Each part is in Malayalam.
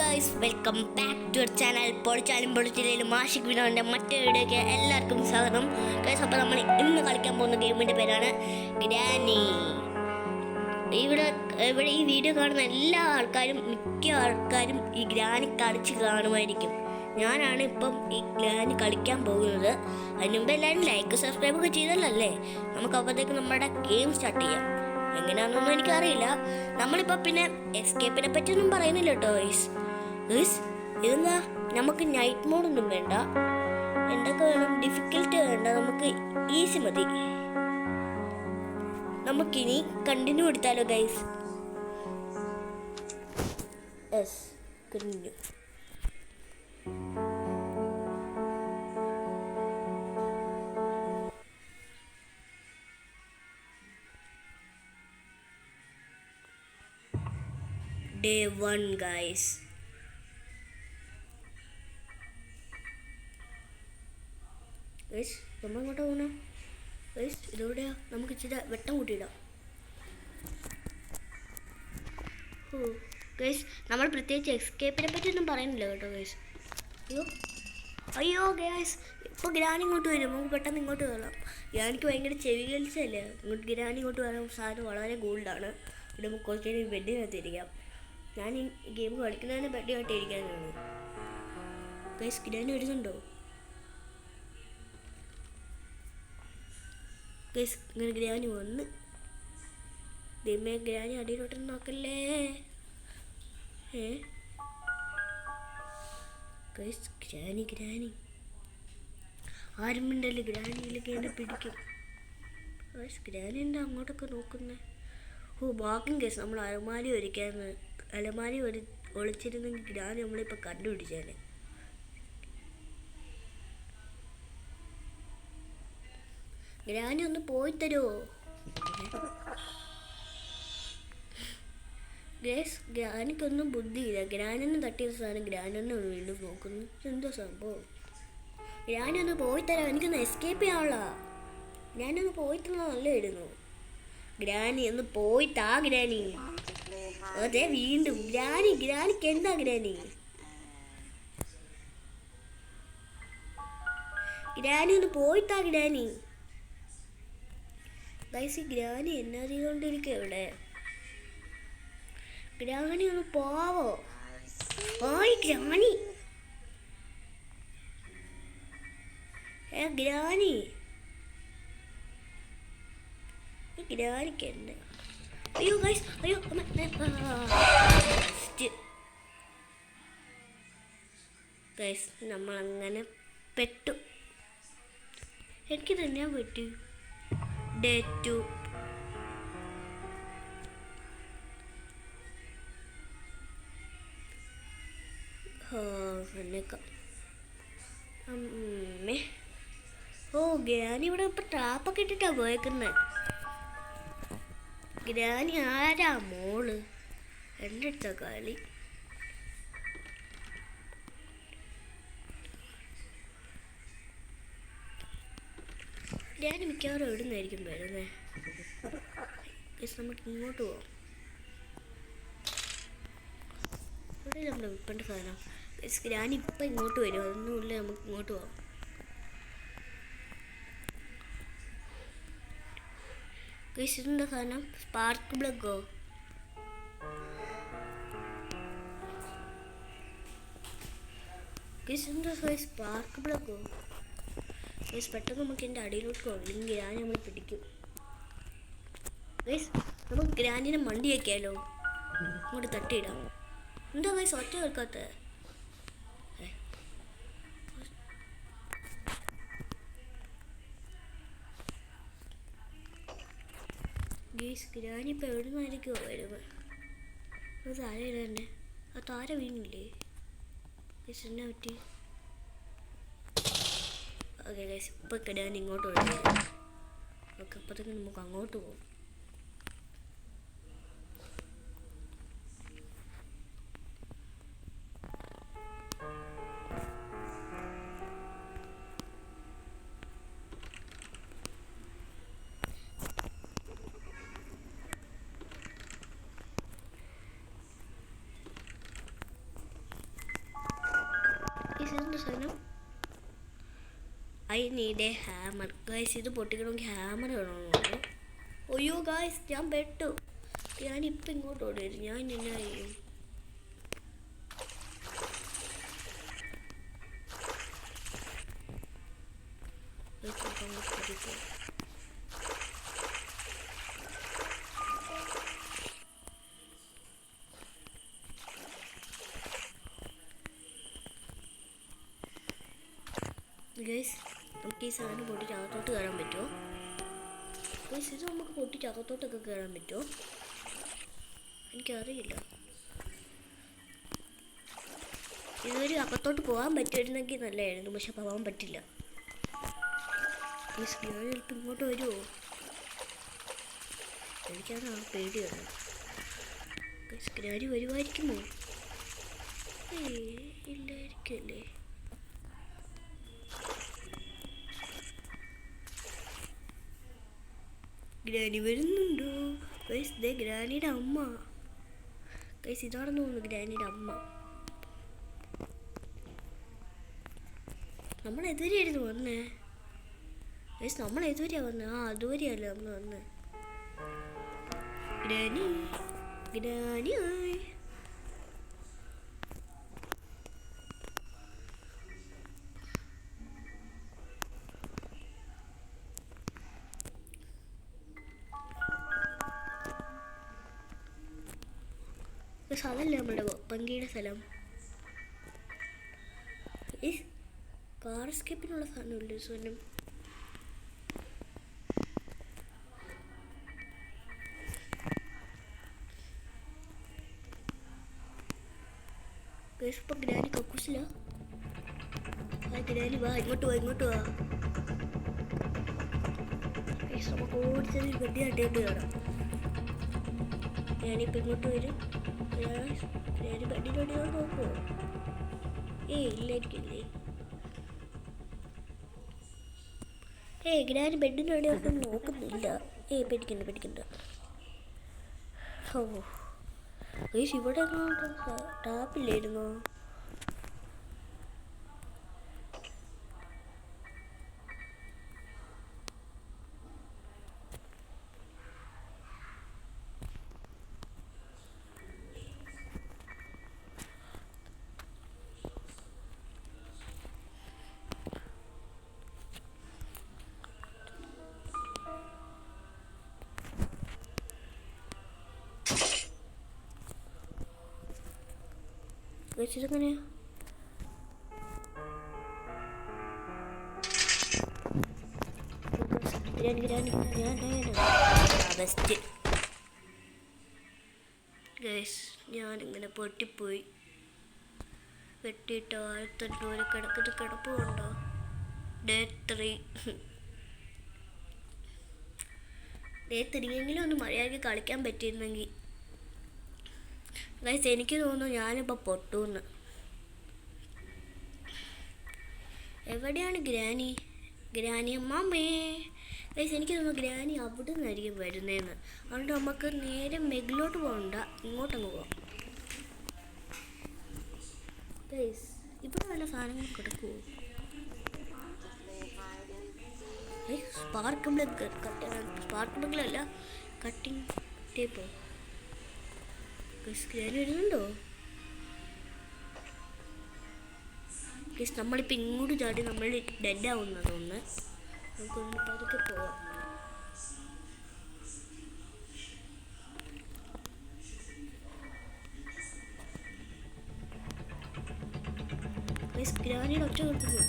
Guys welcome back to channel. പൊളിച്ചാലും പൊളിച്ചിലും മാഷിക് വിനോദിൻ്റെ മറ്റൊരു വീഡിയോയ്ക്ക് എല്ലാവർക്കും സ്വാഗതം. ഗൈസ്, അപ്പോൾ നമ്മൾ ഇന്ന് കളിക്കാൻ പോകുന്ന ഗെയിമിൻ്റെ പേരാണ് ഗ്രാനി. ഇവിടെ ഈ വീഡിയോ കാണുന്ന മിക്ക ആൾക്കാരും ഈ ഗ്രാനി കളിച്ച് കാണുമായിരിക്കും. ഞാനാണ് ഇപ്പം ഈ ഗ്രാനി കളിക്കാൻ പോകുന്നത്. അതിന് മുമ്പ് എല്ലാവരും ലൈക്ക് സബ്സ്ക്രൈബ് ഒക്കെ ചെയ്തല്ലേ. നമുക്ക് അപ്പോഴത്തേക്ക് നമ്മുടെ ഗെയിം സ്റ്റാർട്ട് ചെയ്യാം. എങ്ങനെയാണെന്നൊന്നും എനിക്കറിയില്ല. നമ്മളിപ്പോൾ പിന്നെ എസ്കേപ്പിനെ പറ്റിയൊന്നും പറയുന്നില്ല കേട്ടോ ഗൈസ്. ഇതെന്താ, നമുക്ക് നൈറ്റ് മോഡൊന്നും വേണ്ട. എന്തൊക്കെ വേണം? ഡിഫിക്കൽട്ട് വേണ്ട, നമുക്ക് ഈസി മതി. നമുക്കിനി കണ്ടിന്യൂ എടുത്താലോ guys? Yes, continue. Day 1 guys. നമ്മൾ ഇങ്ങോട്ട് പോകണം ഗൈസ്. ഇതോടെയാ നമുക്ക് ഇച്ചിരി വെട്ടം കൂട്ടിയിടാം. ഗൈസ്, നമ്മൾ പ്രത്യേകിച്ച് എസ്കേപ്പിനെ പറ്റിയൊന്നും പറയുന്നില്ല കേട്ടോ ഗൈസ്. അയ്യോ ഗൈസ്, ഇപ്പോൾ ഗ്രാനി ഇങ്ങോട്ട് വരും. നമുക്ക് പെട്ടെന്ന് ഇങ്ങോട്ട് കയറാം. ഗ്രാനിക്ക് ഭയങ്കര ചെവി കലിച്ചല്ലേ. ഗ്രാനി ഇങ്ങോട്ട് വരാൻ സാധനം വളരെ ഗോൾഡാണ്. ഇവിടെ നമുക്ക് കുറച്ച് നേരം ബെഡിനകത്തിരിക്കാം. ഞാൻ ഈ ഗെയിം കളിക്കുന്നതിന് ബെഡിയായിട്ട് ഇരിക്കാനാണ് ഗൈസ്. ഗ്രാനി വരുന്നുണ്ടോ ഗൈസ്? ഇങ്ങനെ ഗ്രാനി വന്ന് ദൈവമേ, ഗ്രാനി അടിയിലോട്ടൊന്നും നോക്കല്ലേ. ഗൈസ്, ഗ്രാനി ആരും മിണ്ടല്ലേ. ഗ്രാനിയിലേക്ക് എന്നെ പിടിക്കും ഗൈസ്. ഗ്രാനി എന്താ അങ്ങോട്ടൊക്കെ നോക്കുന്നത്? ബാക്കിയും കേസ് നമ്മൾ അലമാരി ഒളിച്ചിരുന്നെങ്കിൽ ഗ്രാനി നമ്മളിപ്പോൾ കണ്ടുപിടിച്ചേനെ. ഗ്രാനി ഒന്ന് പോയി തരുമോ ഗേസ്? ഗ്രാനിക്കൊന്നും ബുദ്ധിയില്ല. ഗ്രാനിന്ന് തട്ടിയ സാധനം ഗ്രാനിന്നെ വീണ്ടും നോക്കുന്നു. എന്തോ സംഭവം? ഗ്രാനി ഒന്ന് പോയി തരാം, എനിക്കൊന്ന് എസ്കേപ്പ് ചെയ്യാനുള്ള. ഞാനൊന്ന് പോയി തന്നാൽ നല്ലതായിരുന്നു. ഗ്രാനി ഒന്ന് പോയി താ ഗ്രാനി. അതെ, വീണ്ടും ഗ്രാനിക്ക് എന്താ ഗ്രാനി ഒന്ന് പോയി താ ഗ്രാനി. ഗൈസ്, ഈ ഗ്രാനി എന്നാ ചെയ്തുകൊണ്ടിരിക്കുക ഇവിടെ? ഗ്രാനി ഒന്ന് പോവോ? ഗ്രാനി ഗ്രാനിക്ക് ഉണ്ട്. അയ്യോ ഗൈസ്, അയ്യോ ഗൈസ്, നമ്മളങ്ങനെ പെട്ടു. എനിക്ക് തന്നെയാ പറ്റൂ. Day 2. ഗ്രാനി ഇവിടെ ഇപ്പം ട്രാപ്പൊക്കെ ഇട്ടിട്ടാ പോയേക്കുന്നത്. ഗ്രാനി ആരാ മോള്? എൻ്റെ അടുത്ത കളി. ഗ്രാനി മിക്കവാറും എവിടെ നിന്നായിരിക്കും വരുന്നത്. നമുക്ക് ഇങ്ങോട്ട് പോവാം. ഇവിടെ നമ്മുടെ വിൽപ്പൻ്റെ സാധനം. ഗ്രാനി ഇപ്പം ഇങ്ങോട്ട് വരും. അതൊന്നുമില്ല, നമുക്ക് ഇങ്ങോട്ട് പോവാം. ഇതിൻ്റെ സാധനം സ്പാർക്ക് പ്ലഗോ? സ്പാർക്ക് പ്ലഗോ? പെട്ടെന്ന് നമുക്ക് എൻ്റെ അടിയിലോട്ട് പോകും, ഇല്ലെങ്കിൽ ഗ്രാനി നമ്മൾ പിടിക്കും. ഗൈസ്, നമുക്ക് ഗ്രാനിനെ മണ്ടി വയ്ക്കാമല്ലോ. അങ്ങോട്ട് തട്ടിയിടാം. എന്താ ഗൈസ് ഒറ്റ കേൾക്കാത്ത? ഗൈസ്, ഗ്രാനി ഇപ്പം എവിടെ നിന്നായിരിക്കുമോ വരുന്നത്? അത് താര ഇടന്നെ. ആ താര വീണില്ലേ ഗൈസ്? എന്നാ പറ്റി? ഓക്കെ ഗൈസ്, ഇപ്പോൾ ഗ്രാനി ഇങ്ങോട്ട് വരും. ഓക്കെ, അപ്പോഴത്തേക്കും നമുക്ക് അങ്ങോട്ട് പോകും. ഇതെന്താ സാധനം? I need A hammer. Guys ഇത് പൊട്ടിക്കണമെങ്കിൽ ഹാമർ വേണമെന്നുണ്ട്. അയ്യോ ഗൈസ് ഞാൻ പെട്ടു. ഞാനിപ്പോൾ ഇങ്ങോട്ട് ഓടിയത്. ഞാൻ എന്നാ ചെയ്യും? ഗൈസ് നമുക്ക് ഈ സാധനം പൊട്ടിച്ച് അകത്തോട്ട് കയറാൻ പറ്റുമോ? ഗൈസ് ഇത് നമുക്ക് പൊട്ടിച്ച് അകത്തോട്ടൊക്കെ കയറാൻ പറ്റുമോ? എനിക്കറിയില്ല. ഇതൊരു അകത്തോട്ട് പോകാൻ പറ്റുമായിരുന്നെങ്കിൽ നല്ലതായിരുന്നു, പക്ഷെ പോകാൻ പറ്റില്ല. ഗൈസ് ഞാൻ ചിലപ്പോൾ ഇങ്ങോട്ട് വരുമോ? എനിക്കാണ് ആ പേടിയാണ്. ഗൈസ് ഗ്രാനി വരുമായിരിക്കുമോ? ഇല്ലായിരിക്കല്ലേ. ഗ്രാനി വരുന്നുണ്ടോ? ഗൈസ് ദേ ഗ്രാനിയുടെ അമ്മ. ഗൈസ് ഇതാണെന്ന് തോന്നുന്നു ഗ്രാനിയുടെ അമ്മ. നമ്മൾ എതുവരെയായിരുന്നു വന്നേ? ഗൈസ് നമ്മൾ എതുവരെയാണ് വന്നത്? ആ അതുവരെയല്ലേ നമ്മൾ വന്നേ. ഗ്രാനി ഗ്രാനി സ്ഥലമല്ലേ നമ്മുടെ പങ്കിയുടെ സ്ഥലം. ഈ കാർ എസ്കേപ്പിനുള്ള സാധനമില്ലേ സ്വനം? ഇപ്പൊ ഗ്രാനി കക്കൂസില്ല. ഗ്രാനി വാ, ഇങ്ങോട്ട് വാ, ഇങ്ങോട്ട് വാ. നമുക്ക് ഓടിച്ചത് ഗതിയായിട്ട് കാണാം. ഞാനിപ്പോൾ ഇങ്ങോട്ട് വരും. ഗ്രാനി ബെഡിനോട് നോക്കുമോ? ഇല്ലായിരിക്കില്ലേ. ഗ്രാനി ബെഡിനോട് ഒന്നും നോക്കുന്നില്ല. പേടിക്കണ്ട. ഓ ഗൈസ് ഇവിടെ ടാപ്പില്ലായിരുന്നോ? ഇതെങ്ങനെയാ? ഞാനിങ്ങനെ പൊട്ടിപ്പോയി. വെട്ടിയിട്ട് 1800 കിടക്കുന്ന കിടപ്പ് കൊണ്ടോ? ഡേ 3 എങ്കിലും ഒന്ന് മര്യാദയ്ക്ക് കളിക്കാൻ പറ്റിയിരുന്നെങ്കിൽ. ഗൈസ് എനിക്ക് തോന്നുന്നു ഞാനിപ്പോൾ പൊട്ടൂന്ന്. എവിടെയാണ് ഗ്രാനി അമ്മാമ്മേ? ഗൈസ് എനിക്ക് തോന്നുന്നു ഗ്രാനി അവിടെ നിന്നായിരിക്കും വരുന്നതെന്ന്. അതുകൊണ്ട് നമുക്ക് നേരെ മെഗിലോട്ട് പോകണ്ട, ഇങ്ങോട്ടങ്ങ് പോവാം. ഗൈസ് ഇവിടെ നല്ല സാധനങ്ങൾ കിടക്കുമോ? സ്പാർക്കിളല്ല കട്ടിങ് ടേപ്പോ? ഗ്രാനി വരുന്നുണ്ടോ? നമ്മളിപ്പോൾ ഇങ്ങോട്ട് ചാടി നമ്മൾ ഡെഡ് ആവുന്നത് തോന്നുന്നു. നമുക്കൊന്ന് പതുക്കെ പോവാം. ഗ്രാനിയുടെ ഒച്ച കൊടുക്കുന്നു.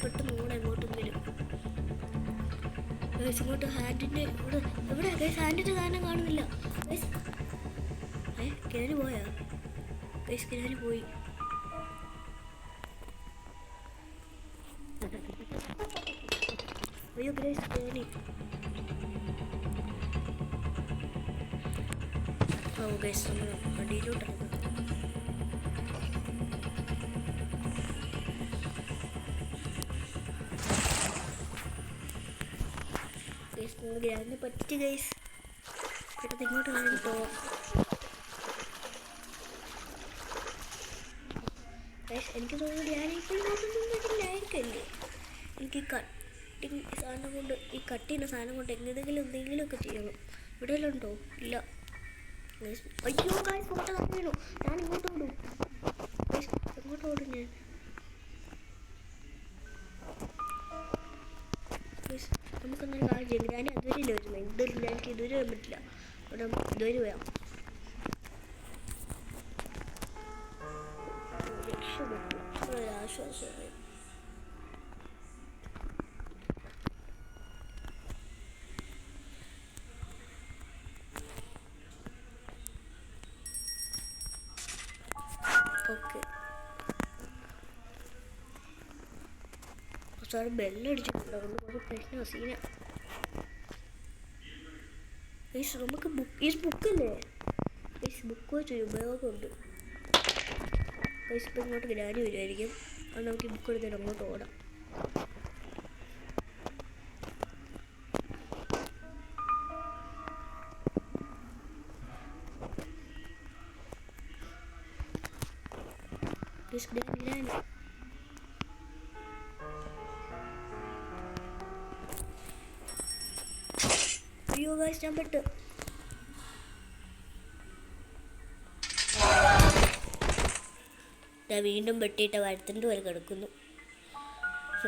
പെട്ടെന്ന് ഓടെ എങ്ങോട്ടും വരും. ഇങ്ങോട്ട് ഹാൻഡിൻ്റെ എവിടെ ഹാൻഡിൻ്റെ സാധനം കാണുന്നില്ല. ഗ്രാനി പോയാ? ഗ്രാനി പോയി. അയ്യോ ഗ്രാനി. ഓ ഗൈസ് നമ്മൾ അടിയിലോട്ടാണ്. ഗ്രാനിനെ പറ്റി ഗൈസ്. പെട്ടെന്ന് ഇങ്ങോട്ട് പോവാം. എനിക്ക് തോന്നുന്നു ഞാനിപ്പോഴായിരിക്കല്ലേ എനിക്ക് കട്ടിങ് സാധനം കൊണ്ട് ഈ കട്ട് ചെയ്യുന്ന സാധനം കൊണ്ട് എന്തെങ്കിലുമൊക്കെ ചെയ്യണം. ഇവിടെ എല്ലാം ഉണ്ടോ? ഇല്ല. അയ്യോ ഗായ്സ് ഫോട്ടോ വീണു. ഞാൻ ഇങ്ങോട്ട് ഓടും. എങ്ങോട്ട് ഓടും ഞാൻ? നമുക്കെന്നാൽ കാര്യം ചെയ്യും. ഞാൻ അതുവരെ വരുന്നത് ഇതുവരെ എനിക്ക് ഇതുവരെ വരാൻ പറ്റില്ല. അവിടെ ഇതുവരെ വരാം. രക്ഷപ്പെട്ടു. ഒരാശ്വാസമായി. ഓക്കെ സാറ് ബെല്ലടിച്ചിട്ടുണ്ട്. അതുകൊണ്ട് കുറച്ച് പ്രശ്നം സീന. നമുക്ക് ബുക്കല്ലേ ബുക്ക് വെച്ച് ഉപയോഗമുണ്ട്. ഇപ്പം ഇങ്ങോട്ട് ഗ്രാനി വരുമായിരിക്കും. അത് നമുക്ക് ഈ ബുക്ക് എടുത്തിട്ട് അങ്ങോട്ട് ഓടാം. ഗ്രാനി അയ്യോ ഗായ്സ് ഞാൻ പെട്ട്. വീണ്ടും വെട്ടിയിട്ട് വരത്തിൻ്റെ വരെ കിടക്കുന്നു.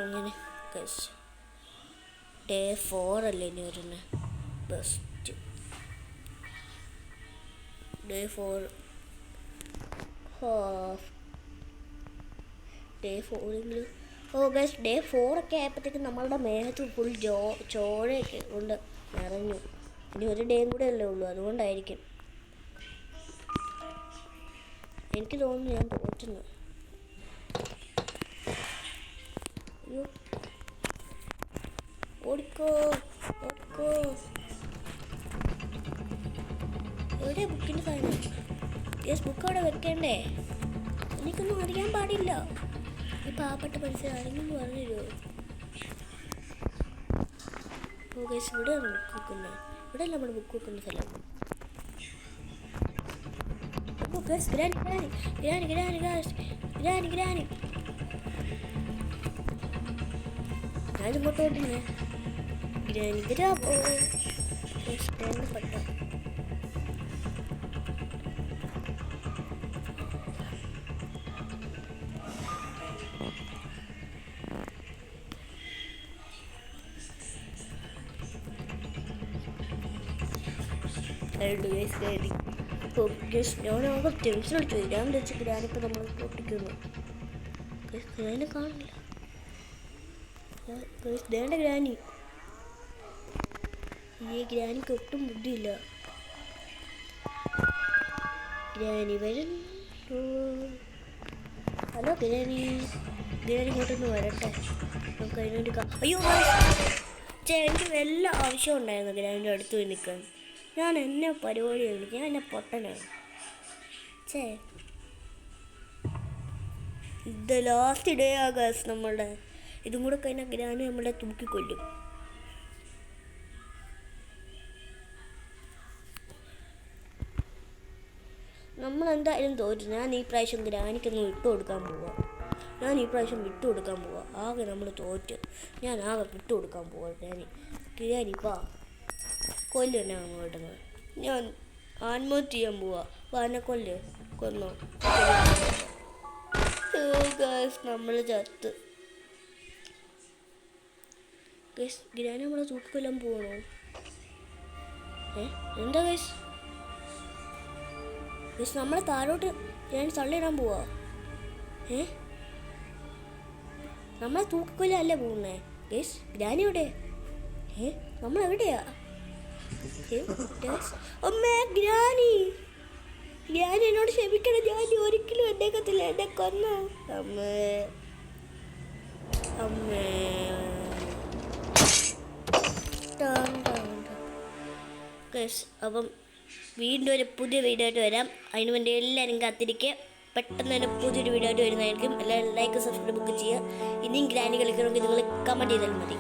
അങ്ങനെ ഡേ 4 അല്ലേ ഇനി വരുന്നത്? ബെസ്റ്റ് ഡേ 4 എങ്കിലും. ഓ ഗൈസ് ഡേ 4 ഒക്കെ ആയപ്പോഴത്തേക്കും നമ്മളുടെ മേഘത്ത് ഫുൾ ചോരയൊക്കെ കൊണ്ട് നിറഞ്ഞു. ഇനി ഒരു ഡേയും കൂടെ അല്ലേ ഉള്ളൂ, അതുകൊണ്ടായിരിക്കും. എനിക്ക് തോന്നുന്നു ഞാൻ തോറ്റുന്നു. അയ്യോ ഓടിക്കോ ഓടിക്കോ. എവിടെ ബുക്കിൻ്റെ സാധനം? യെസ് ബുക്ക് അവിടെ വെക്കണ്ടേ? എനിക്കൊന്നും അറിയാൻ പാടില്ല. ഈ പാവപ്പെട്ട മനുഷ്യർ ആരെങ്കിലും പറഞ്ഞു തരുമോ? ഓ ഗൈസ് ഇവിടെയാണ് ബുക്ക് വെക്കുന്നത്. ഇവിടെ അല്ല നമ്മുടെ ബുക്ക് വെക്കുന്ന സ്ഥലം. ഗ്രാനി ഞാനിങ്ങോട്ട് ഓടുന്നേ. ഗ്രാനി പെട്ട ഞാനാകെ ടെൻഷൻ അടിച്ചു. ഞാൻ വെച്ച് ഗ്രാനിപ്പോൾ നമ്മൾ പൊട്ടിക്കുന്നു. ഗ്രാനെ കാണില്ല. ദേണ്ട ഗ്രാനി. ഈ ഗ്രാനിക്ക് ഒട്ടും ബുദ്ധിയില്ല. ഗ്രാനി വരുന്നു. Hello granny. ഗ്രാനി ഇങ്ങോട്ടൊന്ന് വരട്ടെ. നമുക്ക് അതിനുവേണ്ടി അയ്യോ എനിക്ക് വല്ല ആവശ്യം ഉണ്ടായിരുന്നു ഗ്രാനിൻ്റെ അടുത്ത് പോയി നിൽക്കാൻ. ഞാൻ എന്നെ പരിപാടി കളിക്കും. ഞാൻ എന്നെ പൊട്ടനാണ്. ഇത് ലാസ്റ്റ് ഡേ ആകാശ് നമ്മളുടെ. ഇതും കൂടെ കഴിഞ്ഞാൽ ഗ്രാനി നമ്മളെ തൂക്കിക്കൊല്ലും. നമ്മളെന്തായാലും തോറ്റു. ഞാൻ ഈ പ്രാവശ്യം ഗ്രാനിക്കൊന്ന് വിട്ടു കൊടുക്കാൻ പോവാ. ആകെ നമ്മൾ തോറ്റ്. ഞാൻ ആകെ വിട്ടു കൊടുക്കാൻ പോവാ. ഗ്രാനിപ്പാ കൊല്ലു തന്നെ അങ്ങോട്ടുന്നത്. ഞാൻ ആത്മഹത്യ ചെയ്യാൻ പോവാ. എന്നെ കൊന്നോ. നമ്മൾ ചത്ത്. ഗ്രാനി നമ്മളെ തൂക്കിക്കൊല്ലാൻ പോകണോ? എന്താ ഗൈസ് നമ്മളെ താഴോട്ട് ഞാൻ തള്ളിയിടാൻ പോവാ. നമ്മളെ തൂക്കിക്കൊല്ലല്ലേ പോകുന്നേ? ഗൈസ് ഗ്രാനി എവിടെ? നമ്മളെവിടെയാ? അമ്മേ ഗ്രാനി എന്നോട് ക്ഷമിക്കണം. ഞാൻ ഒരിക്കലും എന്നെ എന്നെ കൊന്നു. അമ്മേ അപ്പം വീണ്ടും ഒരു പുതിയ വീഡിയോ ആയിട്ട് വരാം. അതിന് വേണ്ടി എല്ലാവരും കാത്തിരിക്കുക. പെട്ടെന്ന് തന്നെ പുതിയൊരു വീഡിയോ ആയിട്ട് വരുന്നതായിരിക്കും. എല്ലാവരും ലൈക്ക് സബ്സ്ക്രൈബ് ഒക്കെ ചെയ്യുക. ഇനിയും ഗ്രാനി കളിക്കണമെങ്കിൽ നിങ്ങൾ കമൻറ്റ് ചെയ്താൽ മതി.